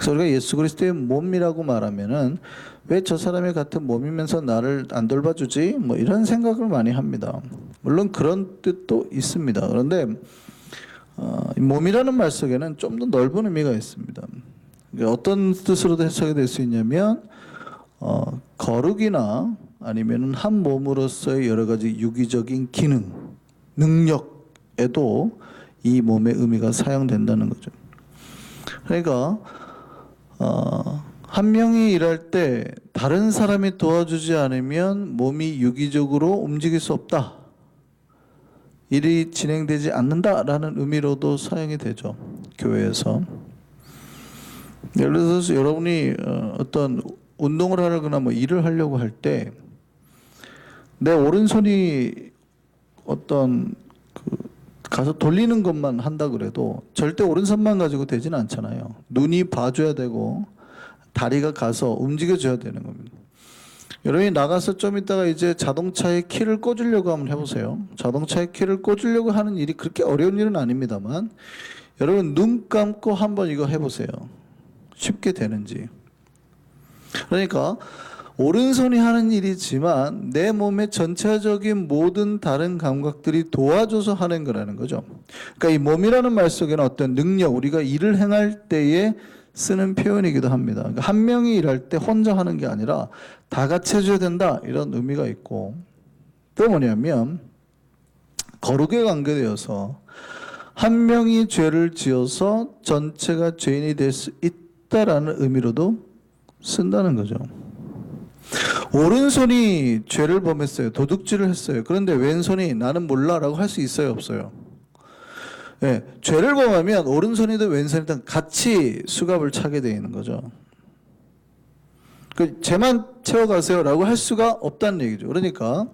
그래서 우리가 예수 그리스도의 몸이라고 말하면은 왜 저 사람이 같은 몸이면서 나를 안 돌봐주지? 뭐 이런 생각을 많이 합니다. 물론 그런 뜻도 있습니다. 그런데 이 몸이라는 말 속에는 좀 더 넓은 의미가 있습니다. 그러니까 어떤 뜻으로도 해석이 될 수 있냐면 거룩이나 아니면은 한 몸으로서의 여러 가지 유기적인 기능, 능력에도 이 몸의 의미가 사용된다는 거죠. 그러니까 한 명이 일할 때 다른 사람이 도와주지 않으면 몸이 유기적으로 움직일 수 없다. 일이 진행되지 않는다라는 의미로도 사용이 되죠. 교회에서. 예를 들어서 여러분이 어떤 운동을 하거나 뭐 일을 하려고 할 때 내 오른손이 어떤 가서 돌리는 것만 한다 그래도 절대 오른손만 가지고 되지는 않잖아요. 눈이 봐줘야 되고 다리가 가서 움직여줘야 되는 겁니다. 여러분이 나가서 좀 있다가 이제 자동차에 키를 꽂으려고 한번 해보세요. 자동차에 키를 꽂으려고 하는 일이 그렇게 어려운 일은 아닙니다만 여러분 눈 감고 한번 이거 해보세요. 쉽게 되는지. 그러니까 오른손이 하는 일이지만 내 몸의 전체적인 모든 다른 감각들이 도와줘서 하는 거라는 거죠. 그러니까 이 몸이라는 말 속에는 어떤 능력, 우리가 일을 행할 때에 쓰는 표현이기도 합니다. 그러니까 한 명이 일할 때 혼자 하는 게 아니라 다 같이 해줘야 된다 이런 의미가 있고, 또 뭐냐면 거룩에 관계되어서 한 명이 죄를 지어서 전체가 죄인이 될 수 있다라는 의미로도 쓴다는 거죠. 오른손이 죄를 범했어요. 도둑질을 했어요. 그런데 왼손이 나는 몰라라고 할 수 있어요, 없어요? 네, 죄를 범하면 오른손이든 왼손이든 같이 수갑을 차게 되어 있는 거죠. 죄만 채워가세요라고 할 수가 없다는 얘기죠. 그러니까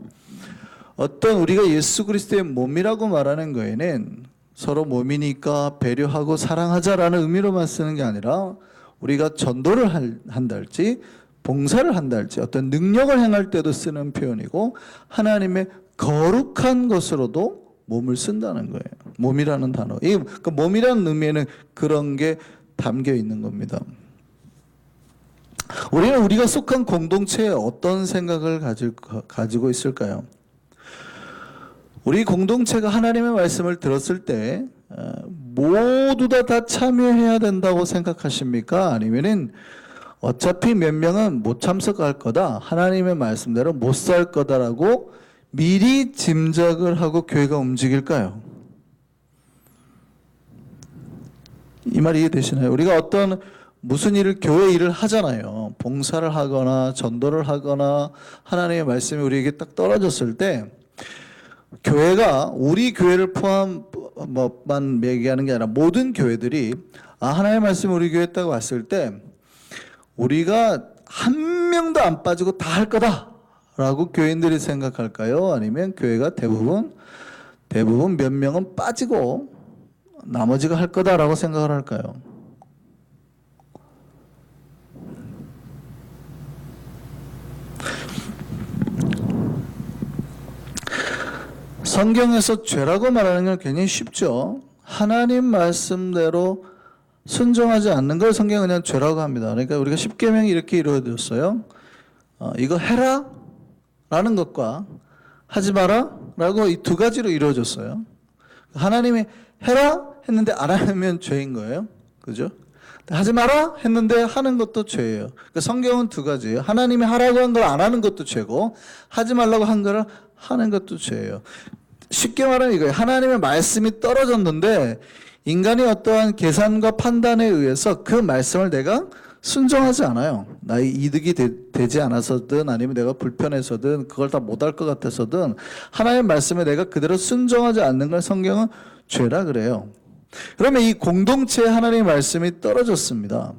어떤 우리가 예수 그리스도의 몸이라고 말하는 거에는 서로 몸이니까 배려하고 사랑하자라는 의미로만 쓰는 게 아니라 우리가 전도를 한다 할지 봉사를 한다 할지 어떤 능력을 행할 때도 쓰는 표현이고 하나님의 거룩한 것으로도 몸을 쓴다는 거예요. 몸이라는 단어. 그 몸이라는 의미에는 그런 게 담겨 있는 겁니다. 우리는 우리가 속한 공동체에 어떤 생각을 가지고 있을까요? 우리 공동체가 하나님의 말씀을 들었을 때 모두 다 참여해야 된다고 생각하십니까? 아니면은 어차피 몇 명은 못 참석할 거다. 하나님의 말씀대로 못 살 거다라고 미리 짐작을 하고 교회가 움직일까요? 이 말이 이해되시나요? 우리가 어떤 무슨 일을 교회 일을 하잖아요. 봉사를 하거나 전도를 하거나 하나님의 말씀이 우리에게 딱 떨어졌을 때 교회가 우리 교회를 포함만 얘기하는 게 아니라 모든 교회들이 하나님의 말씀이 우리 교회에 딱 왔을 때 우리가 한 명도 안 빠지고 다 할 거다라고 교인들이 생각할까요? 아니면 교회가 대부분 몇 명은 빠지고 나머지가 할 거다라고 생각을 할까요? 성경에서 죄라고 말하는 건 굉장히 쉽죠. 하나님 말씀대로 순종하지 않는 걸 성경은 그냥 죄라고 합니다. 그러니까 우리가 십계명이 이렇게 이루어졌어요. 이거 해라 라는 것과 하지 마라 라고 이 두 가지로 이루어졌어요. 하나님이 해라 했는데 안 하면 죄인 거예요. 그죠? 하지 마라 했는데 하는 것도 죄예요. 그러니까 성경은 두 가지예요. 하나님이 하라고 한 걸 안 하는 것도 죄고 하지 말라고 한 거를 하는 것도 죄예요. 쉽게 말하면 이거예요. 하나님의 말씀이 떨어졌는데 인간이 어떠한 계산과 판단에 의해서 그 말씀을 내가 순종하지 않아요. 나의 이득이 되지 않아서든 아니면 내가 불편해서든 그걸 다 못할 것 같아서든 하나님의 말씀에 내가 그대로 순종하지 않는 걸 성경은 죄라 그래요. 그러면 이 공동체에 하나님의 말씀이 떨어졌습니다.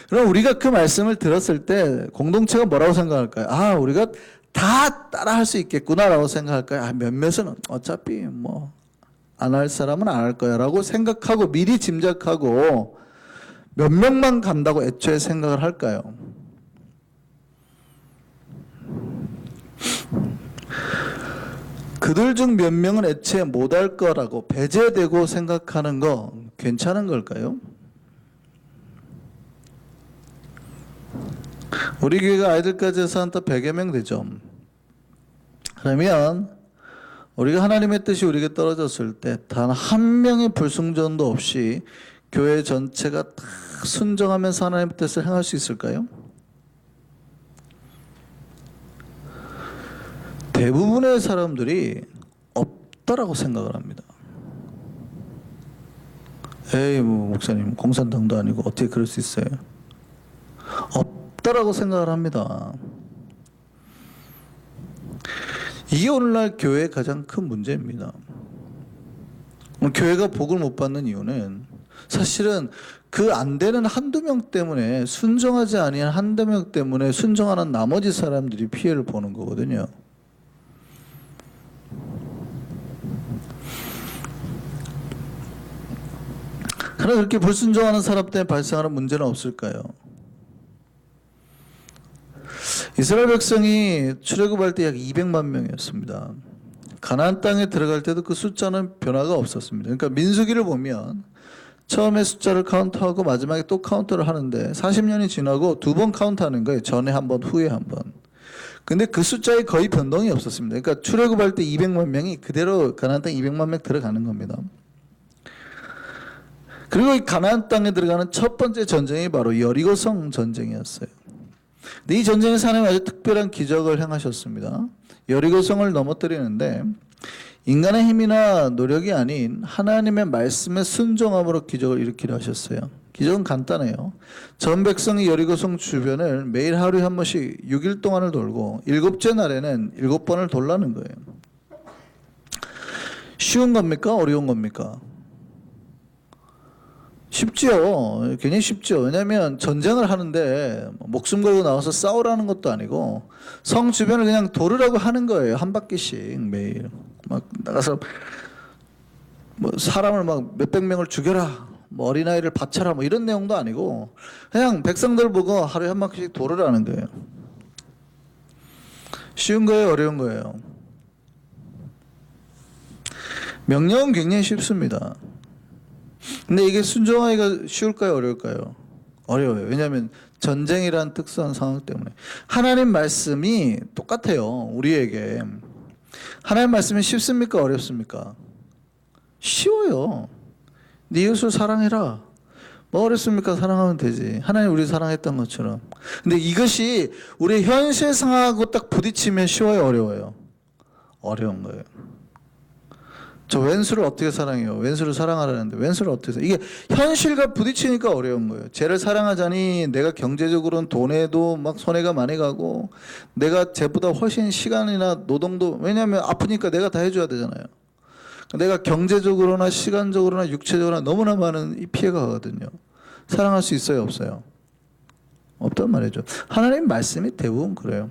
그럼 우리가 그 말씀을 들었을 때 공동체가 뭐라고 생각할까요? 우리가 다 따라 할 수 있겠구나라고 생각할까요? 몇몇은 어차피 뭐 안 할 사람은 안 할 거야 라고 생각하고 미리 짐작하고 몇 명만 간다고 애초에 생각을 할까요? 그들 중 몇 명은 애초에 못할 거라고 배제되고 생각하는 거 괜찮은 걸까요? 우리 교회가 아이들까지 해서 한 100여 명 되죠. 그러면 우리가 하나님의 뜻이 우리에게 떨어졌을 때 단 한 명의 불순종도 없이 교회 전체가 다 순종하면서 하나님의 뜻을 행할 수 있을까요? 대부분의 사람들이 없다라고 생각을 합니다. 에이, 뭐 목사님 공산당도 아니고 어떻게 그럴 수 있어요? 없다라고 생각을 합니다. 이게 오늘날 교회의 가장 큰 문제입니다. 교회가 복을 못 받는 이유는 사실은 그 안 되는 한두 명 때문에, 순종하지 아니한 한두 명 때문에 순종하는 나머지 사람들이 피해를 보는 거거든요. 그러나 그렇게 불순종하는 사람 때문에 발생하는 문제는 없을까요? 이스라엘 백성이 출애굽할 때 약 200만 명이었습니다. 가나안 땅에 들어갈 때도 그 숫자는 변화가 없었습니다. 그러니까 민수기를 보면 처음에 숫자를 카운트하고 마지막에 또 카운트를 하는데 40년이 지나고 2번 카운트하는 거예요. 전에 한 번, 후에 한 번. 근데 그 숫자에 거의 변동이 없었습니다. 그러니까 출애굽할 때 200만 명이 그대로 가나안 땅 200만 명 들어가는 겁니다. 그리고 이 가나안 땅에 들어가는 첫 번째 전쟁이 바로 여리고성 전쟁이었어요. 근데 이 전쟁에서 하나님 아주 특별한 기적을 행하셨습니다. 여리고성을 넘어뜨리는데 인간의 힘이나 노력이 아닌 하나님의 말씀에 순종함으로 기적을 일으키려 하셨어요. 기적은 간단해요. 전 백성이 여리고성 주변을 매일 하루에 한 번씩 6일 동안을 돌고 7째 날에는 7번을 돌라는 거예요. 쉬운 겁니까? 어려운 겁니까? 쉽지요. 굉장히 쉽죠. 왜냐하면 전쟁을 하는데 목숨 걸고 나와서 싸우라는 것도 아니고 성 주변을 그냥 돌으라고 하는 거예요. 한 바퀴씩 매일. 막 나가서 뭐 사람을 막 몇백 명을 죽여라, 뭐 어린아이를 바쳐라, 뭐 이런 내용도 아니고 그냥 백성들 보고 하루에 한 바퀴씩 돌으라는 거예요. 쉬운 거예요? 어려운 거예요? 명령은 굉장히 쉽습니다. 근데 이게 순종하기가 쉬울까요? 어려울까요? 어려워요. 왜냐하면 전쟁이란 특수한 상황 때문에. 하나님 말씀이 똑같아요. 우리에게. 하나님 말씀이 쉽습니까? 어렵습니까? 쉬워요. 네 이웃을 사랑해라. 뭐 어렵습니까? 사랑하면 되지. 하나님 우리 사랑했던 것처럼. 근데 이것이 우리 현실 상황하고 딱 부딪히면 쉬워요? 어려워요? 어려운 거예요. 저 왼수를 어떻게 사랑해요? 왼수를 사랑하라는데 왼수를 어떻게 사랑해요? 이게 현실과 부딪히니까 어려운 거예요. 쟤를 사랑하자니 내가 경제적으로는 돈에도 막 손해가 많이 가고 내가 쟤보다 훨씬 시간이나 노동도, 왜냐하면 아프니까 내가 다 해줘야 되잖아요. 내가 경제적으로나 시간적으로나 육체적으로나 너무나 많은 이 피해가 가거든요. 사랑할 수 있어요? 없어요? 없단 말이죠. 하나님 말씀이 대부분 그래요.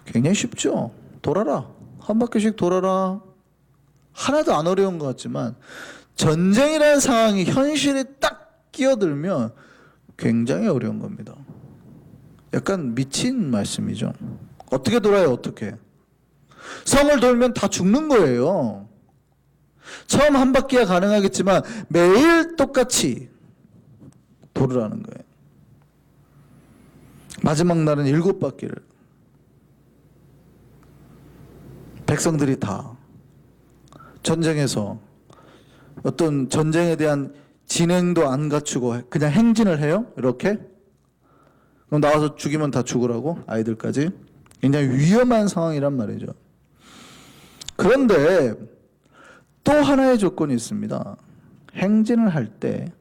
굉장히 쉽죠. 돌아라. 한 바퀴씩 돌아라. 하나도 안 어려운 것 같지만 전쟁이라는 상황이 현실에 딱 끼어들면 굉장히 어려운 겁니다. 약간 미친 말씀이죠. 어떻게 돌아요? 어떻게? 성을 돌면 다 죽는 거예요. 처음 한 바퀴야 가능하겠지만 매일 똑같이 돌으라는 거예요. 마지막 날은 7바퀴를 백성들이 다 전쟁에서 어떤 전쟁에 대한 진행도 안 갖추고 그냥 행진을 해요? 이렇게? 그럼 나와서 죽이면 다 죽으라고? 아이들까지? 굉장히 위험한 상황이란 말이죠. 그런데 또 하나의 조건이 있습니다. 행진을 할 때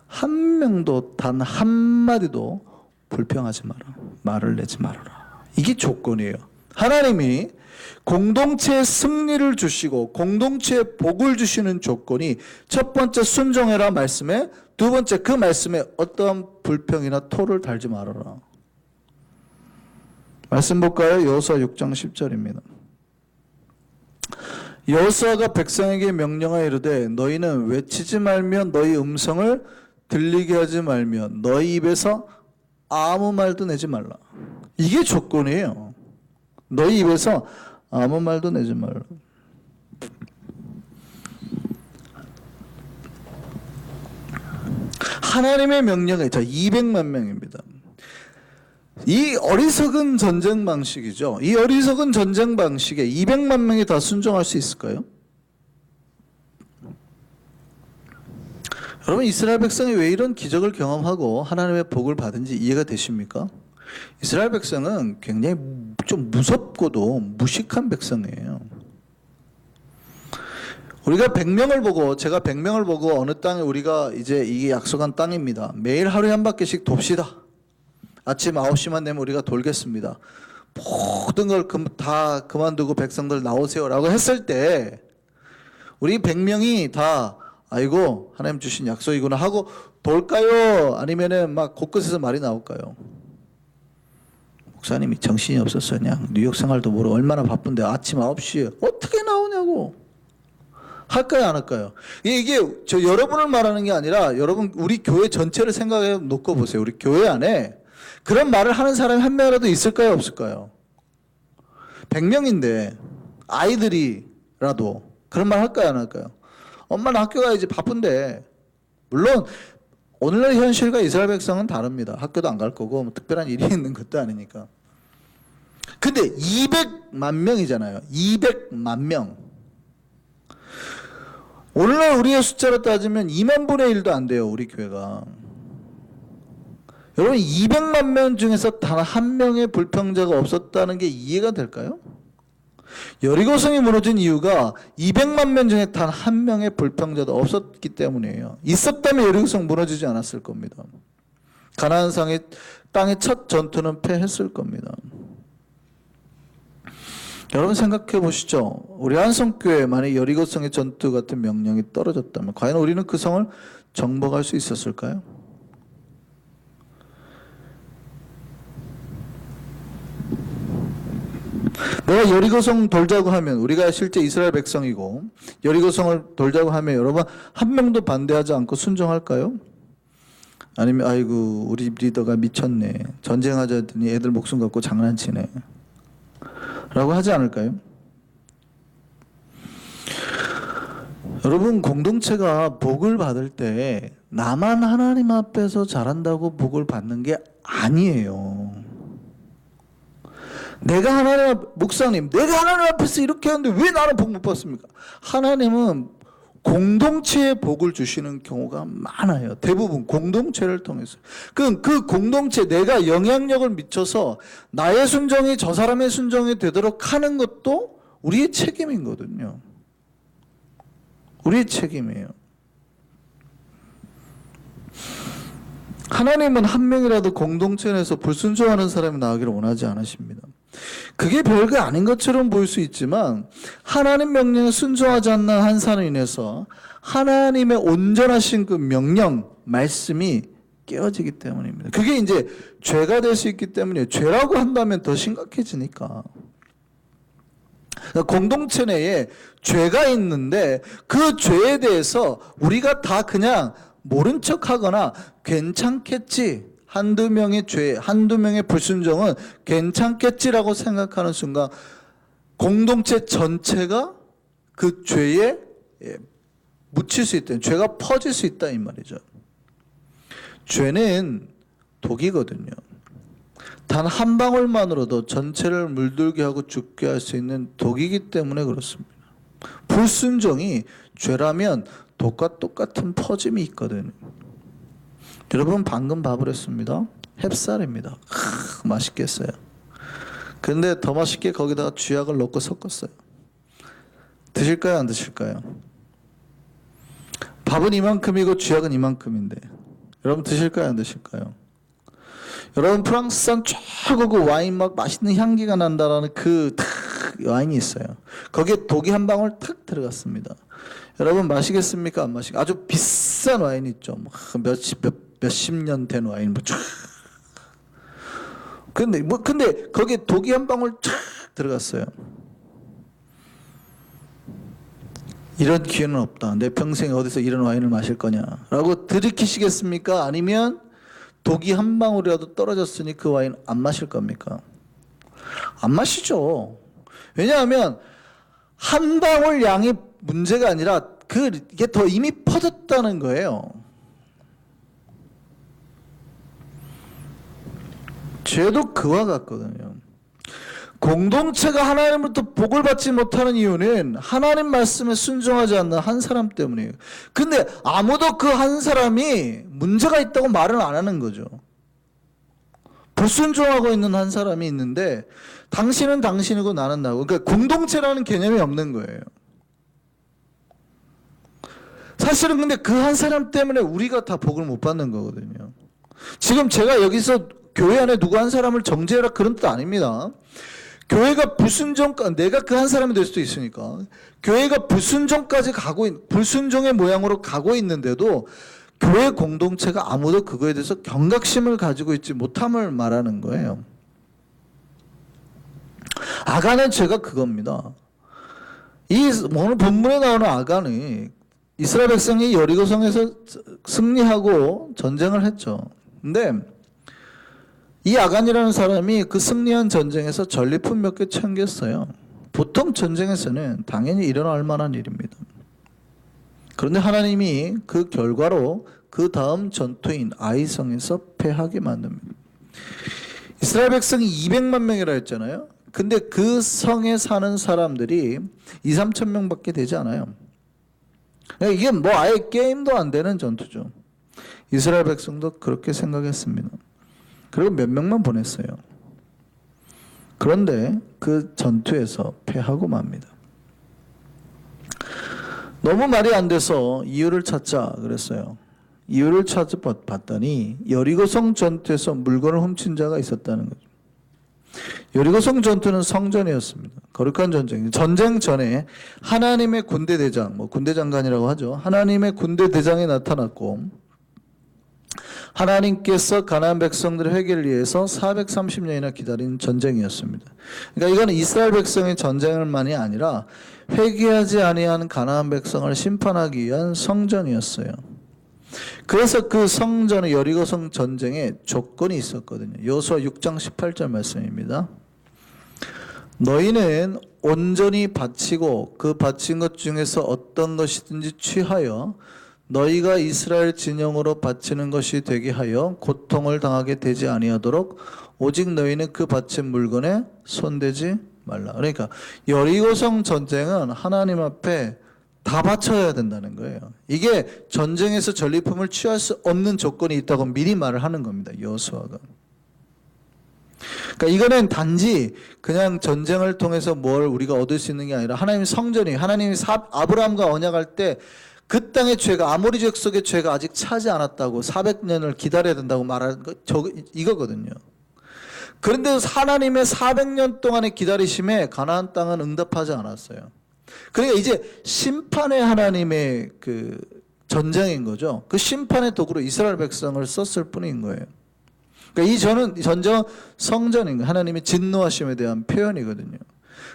한 명도 단 한마디도 불평하지 마라. 말을 내지 말아라. 이게 조건이에요. 하나님이 공동체의 승리를 주시고 공동체의 복을 주시는 조건이 첫 번째 순종해라 말씀에, 두 번째 그 말씀에 어떠한 불평이나 토를 달지 말아라. 말씀 볼까요? 여호수아 6장 10절입니다. 여호수아가 백성에게 명령하여 이르되 너희는 외치지 말며 너희 음성을 들리게 하지 말며 너희 입에서 아무 말도 내지 말라. 이게 조건이에요. 너희 입에서 아무 말도 내지 말라. 하나님의 명령에, 자 200만 명입니다. 이 어리석은 전쟁 방식이죠. 이 어리석은 전쟁 방식에 200만 명이 다 순종할 수 있을까요? 여러분, 이스라엘 백성이 왜 이런 기적을 경험하고 하나님의 복을 받은지 이해가 되십니까? 이스라엘 백성은 굉장히 좀 무섭고도 무식한 백성이에요. 우리가 100명을 보고, 제가 100명을 보고 어느 땅에 우리가 이제 이게 약속한 땅입니다. 매일 하루에 한 바퀴씩 돕시다. 아침 9시만 되면 우리가 돌겠습니다. 모든 걸 다 그만두고 백성들 나오세요라고 했을 때 우리 100명이 다 아이고 하나님 주신 약속이구나 하고 돌까요? 아니면은 막 곳곳에서 말이 나올까요? 목사님이 정신이 없었어요. 그냥 뉴욕 생활도 모르고 얼마나 바쁜데 아침 9시에 어떻게 나오냐고 할까요, 안 할까요? 이게 저 여러분을 말하는 게 아니라 여러분 우리 교회 전체를 생각해 놓고 보세요. 우리 교회 안에 그런 말을 하는 사람이 한 명이라도 있을까요, 없을까요? 100명인데 아이들이라도 그런 말 할까요, 안 할까요? 엄마는 학교 가야지 바쁜데. 물론 오늘날 현실과 이스라엘 백성은 다릅니다. 학교도 안 갈 거고 뭐 특별한 일이 있는 것도 아니니까. 근데 200만 명이잖아요. 200만 명. 오늘날 우리의 숫자로 따지면 2만 분의 1도 안 돼요, 우리 교회가. 여러분, 200만 명 중에서 단 한 명의 불평자가 없었다는 게 이해가 될까요? 여리고성이 무너진 이유가 200만 명 중에 단 한 명의 불평자도 없었기 때문이에요. 있었다면 여리고성 무너지지 않았을 겁니다. 가나안 땅의 첫 전투는 패했을 겁니다. 여러분 생각해 보시죠. 우리 한성교회 만약 여리고성의 전투 같은 명령이 떨어졌다면 과연 우리는 그 성을 정복할 수 있었을까요? 내가 여리고성 돌자고 하면, 우리가 실제 이스라엘 백성이고 여리고성을 돌자고 하면 여러분 한 명도 반대하지 않고 순종할까요? 아니면 아이고 우리 리더가 미쳤네, 전쟁하자더니 애들 목숨 갖고 장난치네 라고 하지 않을까요? 여러분, 공동체가 복을 받을 때 나만 하나님 앞에서 잘한다고 복을 받는 게 아니에요. 내가 하나님 목사님, 내가 하나님 앞에서 이렇게 하는데 왜 나는 복 못 받습니까? 하나님은 공동체에 복을 주시는 경우가 많아요. 대부분 공동체를 통해서. 그 공동체, 내가 영향력을 미쳐서 나의 순종이 저 사람의 순종이 되도록 하는 것도 우리의 책임이거든요. 우리의 책임이에요. 하나님은 한 명이라도 공동체 내에서 불순종하는 사람이 나오기를 원하지 않으십니다. 그게 별거 아닌 것처럼 보일 수 있지만 하나님 명령에 순종하지 않는 한 사람으로 인해서 하나님의 온전하신 그 명령, 말씀이 깨어지기 때문입니다. 그게 이제 죄가 될 수 있기 때문이에요. 죄라고 한다면 더 심각해지니까. 공동체 내에 죄가 있는데 그 죄에 대해서 우리가 다 그냥 모른 척하거나 괜찮겠지, 한두 명의 죄, 한두 명의 불순종은 괜찮겠지라고 생각하는 순간 공동체 전체가 그 죄에 묻힐 수 있다, 죄가 퍼질 수 있다 이 말이죠. 죄는 독이거든요. 단 한 방울만으로도 전체를 물들게 하고 죽게 할 수 있는 독이기 때문에 그렇습니다. 불순종이 죄라면 독과 똑같은 퍼짐이 있거든요. 여러분, 방금 밥을 했습니다. 햅쌀입니다. 맛있겠어요. 근데 더 맛있게 거기다가 쥐약을 넣고 섞었어요. 드실까요, 안 드실까요? 밥은 이만큼이고 쥐약은 이만큼인데 여러분 드실까요, 안 드실까요? 여러분, 프랑스산 최고급 와인 막 맛있는 향기가 난다라는 그 와인이 있어요. 거기에 독이 한 방울 탁 들어갔습니다. 여러분 마시겠습니까, 안 마시겠습니까? 아주 비싼 와인 있죠. 몇십 년 된 와인 근데 거기에 독이 한 방울 탁 들어갔어요. 이런 기회는 없다. 내 평생에 어디서 이런 와인을 마실 거냐라고 들이키시겠습니까? 아니면 독이 한 방울이라도 떨어졌으니 그 와인 안 마실 겁니까? 안 마시죠. 왜냐하면 한 방울 양이 문제가 아니라 이게 더 이미 퍼졌다는 거예요. 죄도 그와 같거든요. 공동체가 하나님으로부터 복을 받지 못하는 이유는 하나님 말씀에 순종하지 않는 한 사람 때문이에요. 근데 아무도 그 한 사람이 문제가 있다고 말을 안 하는 거죠. 불순종하고 있는 한 사람이 있는데 당신은 당신이고 나는 나고, 그러니까 공동체라는 개념이 없는 거예요. 사실은 근데 그 한 사람 때문에 우리가 다 복을 못 받는 거거든요. 지금 제가 여기서 교회 안에 누구 한 사람을 정죄해라 그런 뜻 아닙니다. 교회가 내가 그 한 사람이 될 수도 있으니까 교회가 불순종의 모양으로 가고 있는데도 교회 공동체가 아무도 그거에 대해서 경각심을 가지고 있지 못함을 말하는 거예요. 아간의 죄가 그겁니다. 오늘 본문에 나오는 아간이 이스라엘 백성이 여리고성에서 승리하고 전쟁을 했죠. 근데 이 아간이라는 사람이 그 승리한 전쟁에서 전리품 몇 개 챙겼어요. 보통 전쟁에서는 당연히 일어날 만한 일입니다. 그런데 하나님이 그 결과로 그 다음 전투인 아이성에서 패하게 만듭니다. 이스라엘 백성이 200만 명이라 했잖아요. 근데 그 성에 사는 사람들이 2~3천 명밖에 되지 않아요. 이게 뭐 아예 게임도 안 되는 전투죠. 이스라엘 백성도 그렇게 생각했습니다. 그리고 몇 명만 보냈어요. 그런데 그 전투에서 패하고 맙니다. 너무 말이 안 돼서 이유를 찾자 그랬어요. 이유를 찾아봤더니 여리고성 전투에서 물건을 훔친 자가 있었다는 거죠. 여리고성 전투는 성전이었습니다. 거룩한 전쟁. 전쟁 전에 하나님의 군대 대장, 군대 장관이라고 하죠. 하나님의 군대 대장이 나타났고 하나님께서 가나안 백성들의 회개를 위해서 430년이나 기다린 전쟁이었습니다. 그러니까 이건 이스라엘 백성의 전쟁을만이 아니라 회개하지 아니한 가나안 백성을 심판하기 위한 성전이었어요. 그래서 그 성전의 여리고성 전쟁에 조건이 있었거든요. 여호수아 6장 18절 말씀입니다. 너희는 온전히 바치고 그 바친 것 중에서 어떤 것이든지 취하여 너희가 이스라엘 진영으로 바치는 것이 되게 하여 고통을 당하게 되지 아니하도록 오직 너희는 그 바친 물건에 손대지 말라. 그러니까 여리고성 전쟁은 하나님 앞에 다 바쳐야 된다는 거예요. 이게 전쟁에서 전리품을 취할 수 없는 조건이 있다고 미리 말을 하는 겁니다. 여호수아가. 그러니까 이거는 단지 그냥 전쟁을 통해서 뭘 우리가 얻을 수 있는 게 아니라 하나님의 성전이, 하나님이 아브라함과 언약할 때 그 땅의 죄가, 아모리 족속의 죄가 아직 차지 않았다고 400년을 기다려야 된다고 말하는 거 이거거든요. 그런데 하나님의 400년 동안의 기다리심에 가나안 땅은 응답하지 않았어요. 그러니까 이제 심판의 하나님의 그 전쟁인 거죠. 그 심판의 도구로 이스라엘 백성을 썼을 뿐인 거예요. 그러니까 이 전쟁은 성전인 거예요. 하나님의 진노하심에 대한 표현이거든요.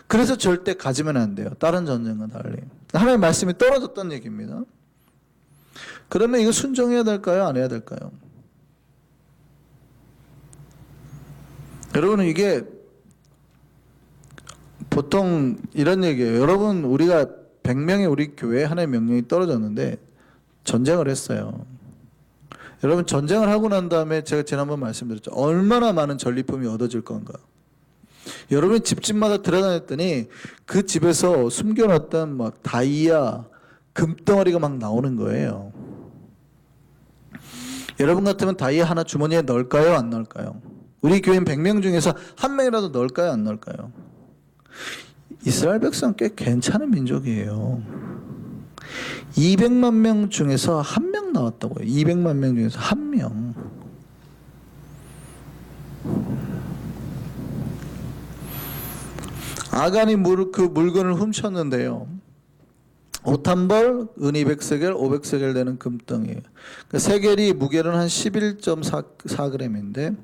그래서 절대 가지면 안 돼요. 다른 전쟁과 달리. 하나님의 말씀이 떨어졌다는 얘기입니다. 그러면 이거 순종해야 될까요? 안 해야 될까요? 여러분, 이게 보통 이런 얘기예요. 여러분, 우리가 100명의 우리 교회에 하나님의 명령이 떨어졌는데 전쟁을 했어요. 여러분, 전쟁을 하고 난 다음에 제가 지난번 말씀드렸죠. 얼마나 많은 전리품이 얻어질 건가. 여러분이 집집마다 들어다녔더니 그 집에서 숨겨놨던 막 다이아, 금덩어리가 막 나오는 거예요. 여러분 같으면 다이아 하나 주머니에 넣을까요? 안 넣을까요? 우리 교인 100명 중에서 한 명이라도 넣을까요? 안 넣을까요? 이스라엘 백성 꽤 괜찮은 민족이에요. 200만 명 중에서 한 명 나왔다고요. 200만 명 중에서 한 명. 아간이 그 물건을 훔쳤는데요. 옷 한 벌, 은 200세겔, 500세겔 되는 금덩이에요. 그 세겔이 무게는 한 11.4g인데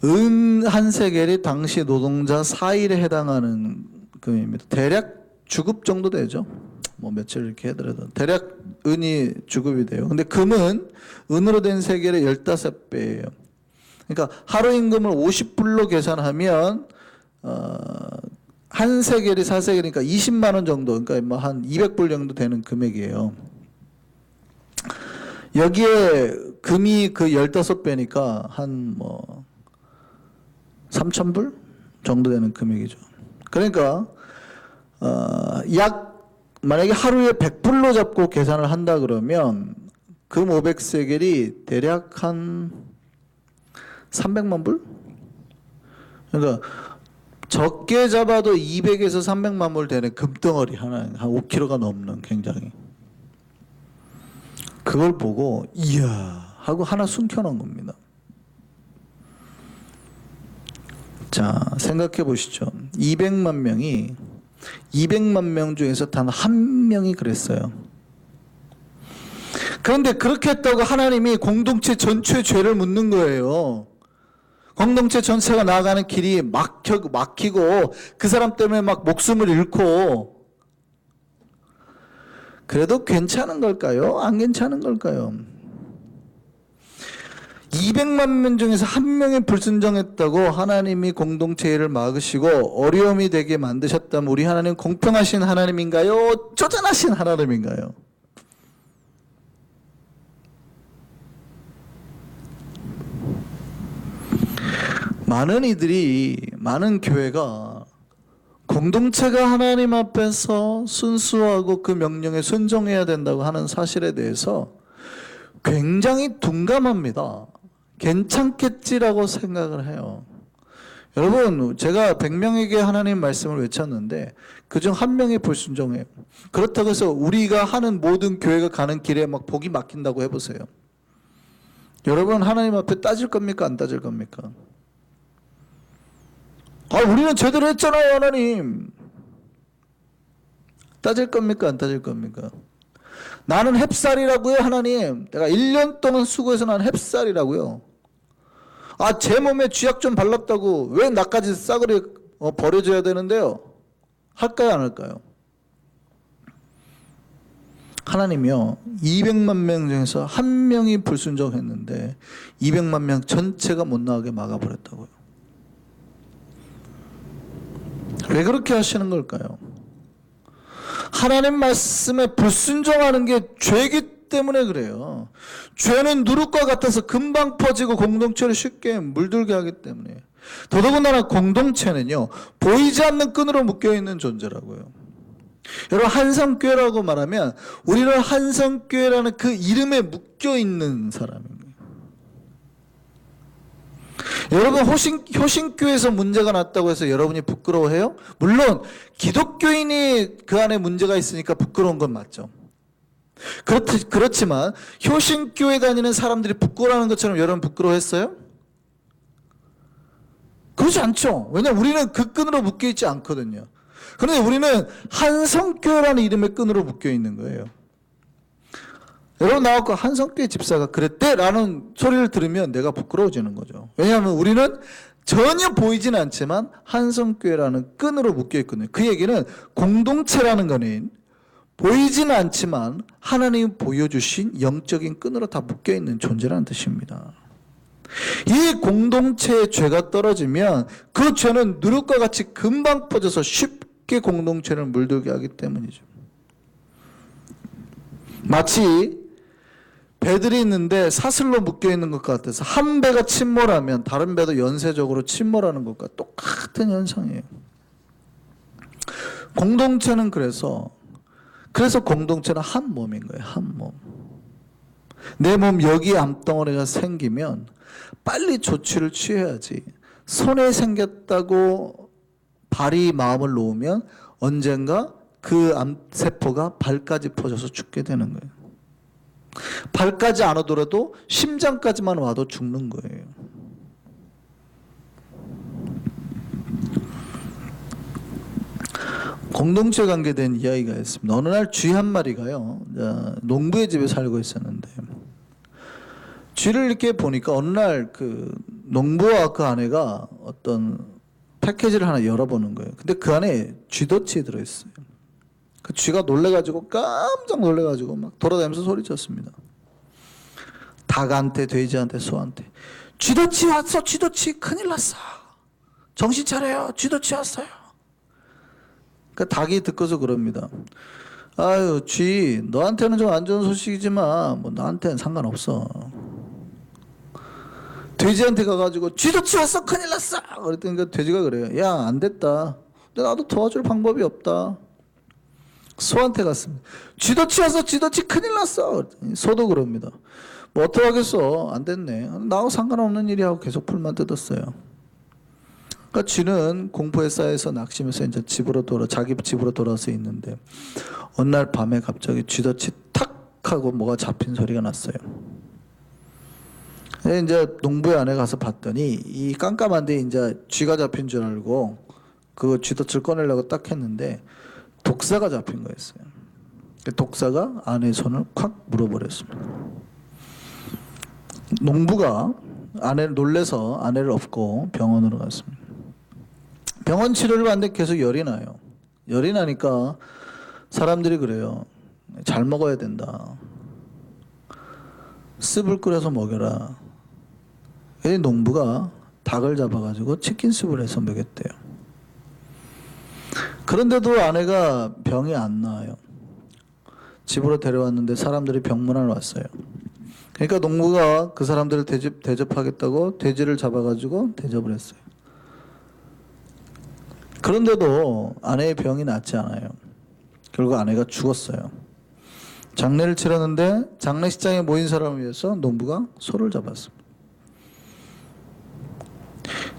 은 한 세겔이 당시 노동자 4일에 해당하는 금입니다. 대략 주급 정도 되죠. 뭐 며칠 이렇게 해더라도 대략 은이 주급이 돼요. 근데 금은 은으로 된 세겔의 15배예요. 그러니까 하루 임금을 50불로 계산하면 한 세겔이 4세겔이니까 20만 원 정도, 그러니까 뭐 한 200불 정도 되는 금액이에요. 여기에 금이 그 15배니까 한 뭐 3,000불 정도 되는 금액이죠. 그러니까 약 만약에 하루에 100불로 잡고 계산을 한다 그러면 금 500세겔이 대략 한 300만 불? 그러니까 적게 잡아도 200에서 300만 불 되는 금덩어리 하나, 한 5kg가 넘는, 굉장히. 그걸 보고 이야 하고 하나 숨겨놓은 겁니다. 자, 생각해 보시죠. 200만 명이 200만 명 중에서 단 한 명이 그랬어요. 그런데 그렇게 했다고 하나님이 공동체 전체의 죄를 묻는 거예요. 공동체 전체가 나아가는 길이 막히고 그 사람 때문에 막 목숨을 잃고, 그래도 괜찮은 걸까요? 안 괜찮은 걸까요? 200만 명 중에서 한 명이 불순종했다고 하나님이 공동체를 막으시고 어려움이 되게 만드셨다면 우리 하나님 공평하신 하나님인가요? 쪼잔하신 하나님인가요? 많은 이들이, 많은 교회가 공동체가 하나님 앞에서 순수하고 그 명령에 순종해야 된다고 하는 사실에 대해서 굉장히 둔감합니다. 괜찮겠지라고 생각을 해요. 여러분, 제가 100명에게 하나님 말씀을 외쳤는데 그중 한 명이 불순종해요. 그렇다고 해서 우리가 하는 모든 교회가 가는 길에 막 복이 막힌다고 해보세요. 여러분, 하나님 앞에 따질 겁니까? 안 따질 겁니까? 우리는 제대로 했잖아요, 하나님. 따질 겁니까? 안 따질 겁니까? 나는 햅쌀이라고요, 하나님. 내가 1년 동안 수고해서 난 햅쌀이라고요. 제 몸에 쥐약 좀 발랐다고 왜 나까지 싸그리 버려줘야 되는데요? 할까요, 안 할까요? 하나님이요, 200만 명 중에서 한 명이 불순종했는데 200만 명 전체가 못 나가게 막아버렸다고요. 왜 그렇게 하시는 걸까요? 하나님 말씀에 불순종하는 게 죄이기 때문에 그래요. 죄는 누룩과 같아서 금방 퍼지고 공동체를 쉽게 물들게 하기 때문에. 더더군다나 공동체는요, 보이지 않는 끈으로 묶여있는 존재라고요. 여러분, 한성교회라고 말하면 우리는 한성교회라는 그 이름에 묶여있는 사람입니다. 여러분, 효신교회에서 문제가 났다고 해서 여러분이 부끄러워해요? 물론 기독교인이 그 안에 문제가 있으니까 부끄러운 건 맞죠. 그렇지만 효신교회 다니는 사람들이 부끄러워하는 것처럼 여러분 부끄러워했어요? 그렇지 않죠. 왜냐하면 우리는 그 끈으로 묶여있지 않거든요. 그런데 우리는 한성교회라는 이름의 끈으로 묶여있는 거예요. 여러분, 나와서 한성교회 집사가 그랬대 라는 소리를 들으면 내가 부끄러워지는 거죠. 왜냐하면 우리는 전혀 보이지는 않지만 한성교회라는 끈으로 묶여있거든요. 그 얘기는 공동체라는 거는 보이지는 않지만 하나님이 보여주신 영적인 끈으로 다 묶여있는 존재라는 뜻입니다. 이 공동체의 죄가 떨어지면 그 죄는 누룩과 같이 금방 퍼져서 쉽게 공동체를 물들게 하기 때문이죠. 마치 배들이 있는데 사슬로 묶여있는 것 같아서 한 배가 침몰하면 다른 배도 연쇄적으로 침몰하는 것과 똑같은 현상이에요. 공동체는 그래서 공동체는 한 몸인 거예요. 한 몸. 내 몸 여기에 암덩어리가 생기면 빨리 조치를 취해야지. 손에 생겼다고 발이 마음을 놓으면 언젠가 그 암세포가 발까지 퍼져서 죽게 되는 거예요. 발까지 안 오더라도 심장까지만 와도 죽는 거예요. 공동체 관계된 이야기가 있습니다. 어느 날 쥐 한 마리가요, 농부의 집에 살고 있었는데 쥐를 이렇게 보니까 어느 날 그 농부와 그 아내가 어떤 패키지를 하나 열어보는 거예요. 근데 그 안에 쥐덫이 들어있어요. 그 쥐가 놀래가지고 깜짝 놀래가지고 막 돌아다니면서 소리쳤습니다. 닭한테, 돼지한테, 소한테. 쥐덫이 왔어, 쥐덫이. 큰일 났어. 정신 차려요. 쥐덫이 왔어요. 그 닭이 듣고서 그럽니다. 아유, 쥐, 너한테는 좀 안 좋은 소식이지만 뭐 나한테는 상관없어. 돼지한테 가가지고 쥐도 치웠어 큰일 났어 그랬더니 그 돼지가 그래요. 야 안 됐다. 근데 나도 도와줄 방법이 없다. 소한테 갔습니다. 쥐도 치웠어 쥐도 치 큰일 났어. 소도 그럽니다. 뭐 어떡하겠어 안 됐네. 나하고 상관없는 일이 하고 계속 풀만 뜯었어요. 그러니까 쥐는 공포에 쌓여서 낙심해서 이제 자기 집으로 돌아서 있는데 어느 날 밤에 갑자기 쥐덫이 탁 하고 뭐가 잡힌 소리가 났어요. 이제 농부의 아내 가서 봤더니 이 깜깜한데 이제 쥐가 잡힌 줄 알고 그 쥐덫을 꺼내려고 딱 했는데 독사가 잡힌 거였어요. 독사가 아내의 손을 콱 물어버렸습니다. 농부가 아내를 놀래서 아내를 업고 병원으로 갔습니다. 병원 치료를 받는데 계속 열이 나요. 열이 나니까 사람들이 그래요. 잘 먹어야 된다. 습을 끓여서 먹여라. 이 농부가 닭을 잡아가지고 치킨습을 해서 먹였대요. 그런데도 아내가 병이 안 나아요. 집으로 데려왔는데 사람들이 병문안 왔어요. 그러니까 농부가 그 사람들을 대접하겠다고 돼지를 잡아가지고 대접을 했어요. 그런데도 아내의 병이 낫지 않아요. 결국 아내가 죽었어요. 장례를 치렀는데 장례식장에 모인 사람을 위해서 농부가 소를 잡았습니다.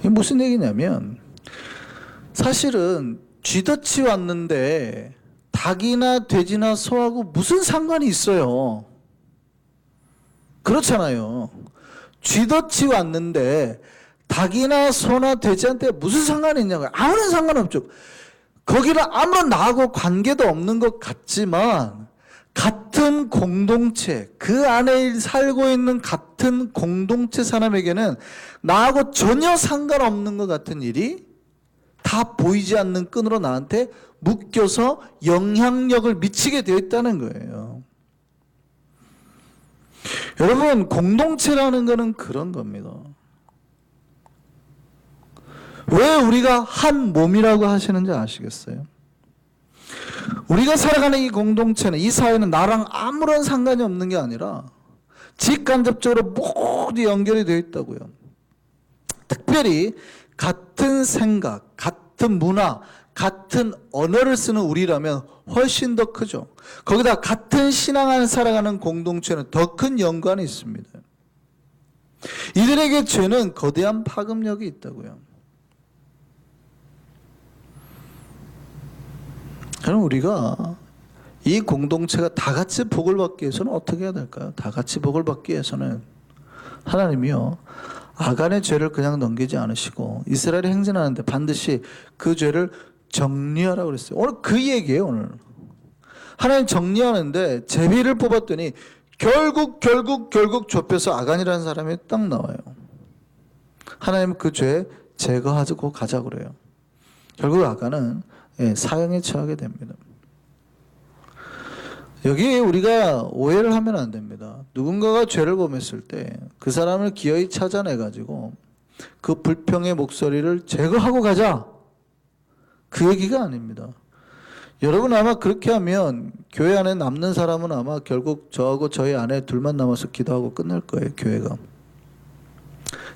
이게 무슨 얘기냐면 사실은 쥐덫이 왔는데 닭이나 돼지나 소하고 무슨 상관이 있어요? 그렇잖아요. 쥐덫이 왔는데 닭이나 소나 돼지한테 무슨 상관이 있냐고요. 아무런 상관없죠. 거기는 아무런 나하고 관계도 없는 것 같지만 같은 공동체, 그 안에 살고 있는 같은 공동체 사람에게는 나하고 전혀 상관없는 것 같은 일이 다 보이지 않는 끈으로 나한테 묶여서 영향력을 미치게 되어 있다는 거예요. 여러분, 공동체라는 것은 그런 겁니다. 왜 우리가 한 몸이라고 하시는지 아시겠어요? 우리가 살아가는 이 공동체는, 이 사회는 나랑 아무런 상관이 없는 게 아니라 직간접적으로 모두 연결이 되어 있다고요. 특별히 같은 생각, 같은 문화, 같은 언어를 쓰는 우리라면 훨씬 더 크죠. 거기다 같은 신앙 안에 살아가는 공동체는 더 큰 연관이 있습니다. 이들에게 죄는 거대한 파급력이 있다고요. 그럼 우리가 이 공동체가 다 같이 복을 받기 위해서는 어떻게 해야 될까요? 다 같이 복을 받기 위해서는 하나님이요, 아간의 죄를 그냥 넘기지 않으시고 이스라엘이 행진하는데 반드시 그 죄를 정리하라고 그랬어요. 오늘 그 얘기예요. 오늘 하나님 정리하는데 제비를 뽑았더니 결국 좁혀서 아간이라는 사람이 딱 나와요. 하나님은 그 죄 제거하고 가자 그래요. 결국 아간은 사형에 처하게 됩니다. 여기에 우리가 오해를 하면 안 됩니다. 누군가가 죄를 범했을 때 그 사람을 기어이 찾아내가지고 그 불평의 목소리를 제거하고 가자, 그 얘기가 아닙니다. 여러분 아마 그렇게 하면 교회 안에 남는 사람은 아마 결국 저하고 저희 아내 둘만 남아서 기도하고 끝날 거예요. 교회가.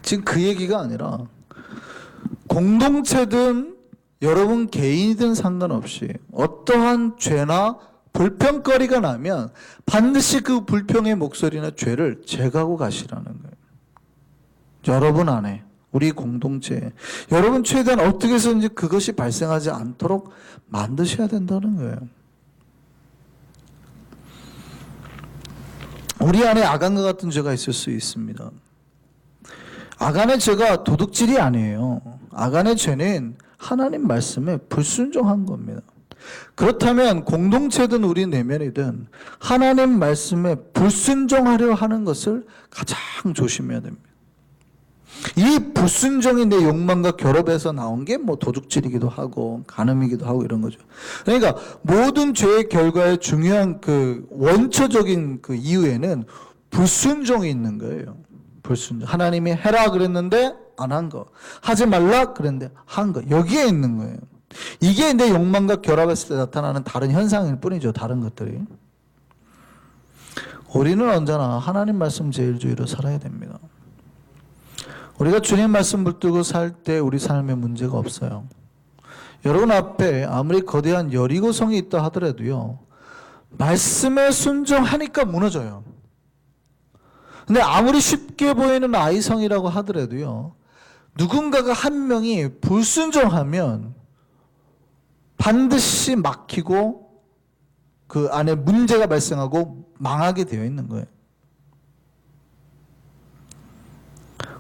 지금 그 얘기가 아니라 공동체든 여러분 개인이든 상관없이 어떠한 죄나 불평거리가 나면 반드시 그 불평의 목소리나 죄를 제거하고 가시라는 거예요. 여러분 안에, 우리 공동체, 여러분 최대한 어떻게 해서든지 그것이 발생하지 않도록 만드셔야 된다는 거예요. 우리 안에 아간과 같은 죄가 있을 수 있습니다. 아간의 죄가 도둑질이 아니에요. 아간의 죄는 하나님 말씀에 불순종한 겁니다. 그렇다면 공동체든 우리 내면이든 하나님 말씀에 불순종하려 하는 것을 가장 조심해야 됩니다. 이 불순종이 내 욕망과 결합해서 나온 게 뭐 도둑질이기도 하고 간음이기도 하고 이런 거죠. 그러니까 모든 죄의 결과의 중요한 그 원초적인 그 이유에는 불순종이 있는 거예요. 불순종. 하나님이 해라 그랬는데 안 한 거, 하지 말라 그랬는데 한 거, 여기에 있는 거예요. 이게 내 욕망과 결합했을 때 나타나는 다른 현상일 뿐이죠. 다른 것들이. 우리는 언제나 하나님 말씀 제일주의로 살아야 됩니다. 우리가 주님 말씀 붙들고 살 때 우리 삶에 문제가 없어요. 여러분 앞에 아무리 거대한 여리고성이 있다 하더라도요, 말씀에 순종하니까 무너져요. 근데 아무리 쉽게 보이는 아이성이라고 하더라도요, 누군가가 한 명이 불순종하면 반드시 막히고 그 안에 문제가 발생하고 망하게 되어 있는 거예요.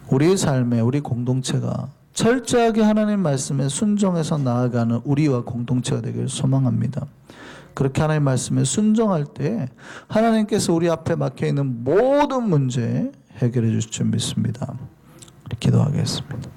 우리의 삶에 우리 공동체가 철저하게 하나님 말씀에 순종해서 나아가는 우리와 공동체가 되기를 소망합니다. 그렇게 하나님 말씀에 순종할 때 하나님께서 우리 앞에 막혀있는 모든 문제 해결해 주실 줄 믿습니다. 기도하겠습니다.